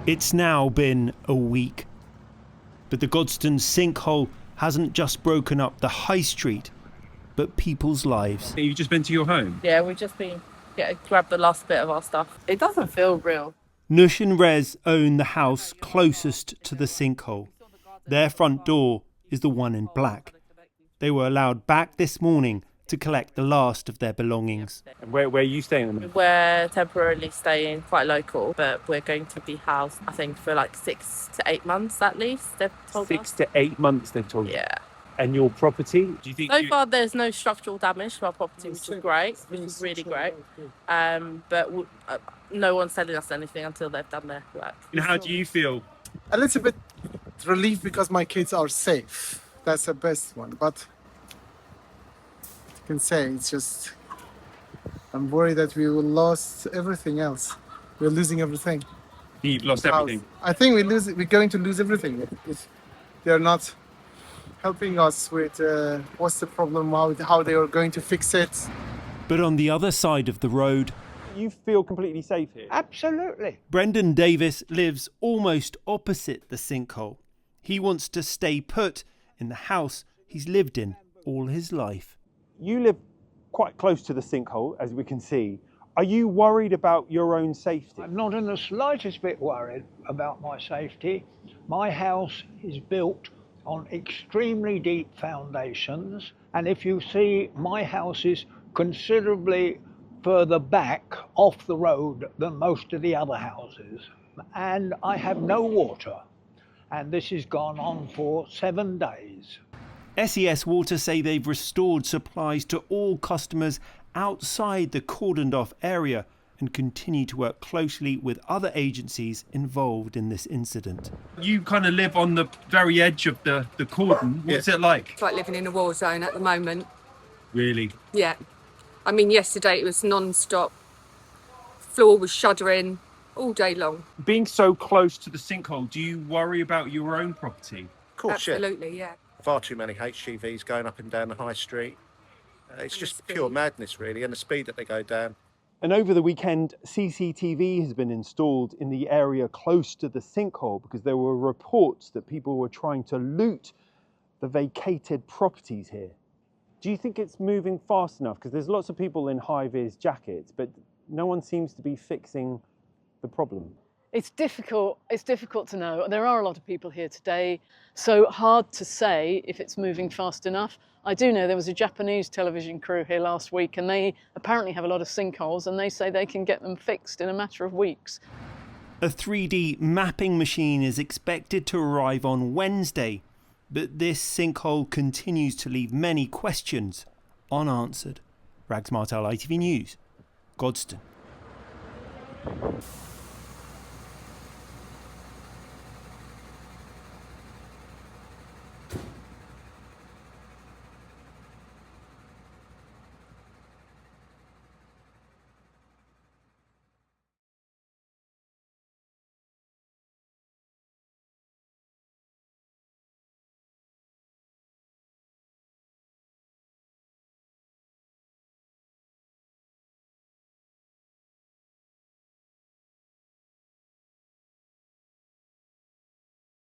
It's now been a week, but the Godstone sinkhole hasn't just broken up the high street, but people's lives. You've just been to your home? Yeah, we've just been grabbed the last bit of our stuff. It doesn't feel real. Nush and Rez own the house closest to the sinkhole. Their front door is the one in black. They were allowed back this morning to collect the last of their belongings. And where are you staying at the moment? We're temporarily staying quite local, but we're going to be housed, I think, for like 6 to 8 months at least, they've told us. 6 to 8 months, they've told you? Yeah. And your property? Do you think So far, there's no structural damage to our property, which is great, which is really great. But no one's telling us anything until they've done their work. And how do you feel? A little bit relief because my kids are safe. That's the best one. But I can say it's just I'm worried that we will lose everything else. We're losing everything. You've lost everything? I think we're going to lose everything if they're not helping us with what's the problem, how they are going to fix it. But on the other side of the road, You feel completely safe here? Absolutely. Brendan Davis lives almost opposite the sinkhole. He wants to stay put in the house he's lived in all his life. You live quite close to the sinkhole, as we can see. Are you worried about your own safety? I'm not in the slightest bit worried about my safety. My house is built on extremely deep foundations, and if you see, my house is considerably further back off the road than most of the other houses, and I have no water, and this has gone on for 7 days. SES Water say they've restored supplies to all customers outside the cordoned off area and continue to work closely with other agencies involved in this incident. You kind of live on the very edge of the cordon. What's it like? It's like living in a war zone at the moment. Really? Yeah. I mean, yesterday it was non-stop. Floor was shuddering all day long. Being so close to the sinkhole, do you worry about your own property? Of course, yeah. Absolutely, yeah. Far too many HGVs going up and down the high street. It's just pure madness, really, and the speed that they go down. And over the weekend, CCTV has been installed in the area close to the sinkhole because there were reports that people were trying to loot the vacated properties here. Do you think it's moving fast enough? Because there's lots of people in high-vis jackets, but no one seems to be fixing the problem. It's difficult to know. There are a lot of people here today, so hard to say if it's moving fast enough. I do know there was a Japanese television crew here last week, and they apparently have a lot of sinkholes, and they say they can get them fixed in a matter of weeks. A 3D mapping machine is expected to arrive on Wednesday, but this sinkhole continues to leave many questions unanswered. Rags Martel, ITV News, Godstone.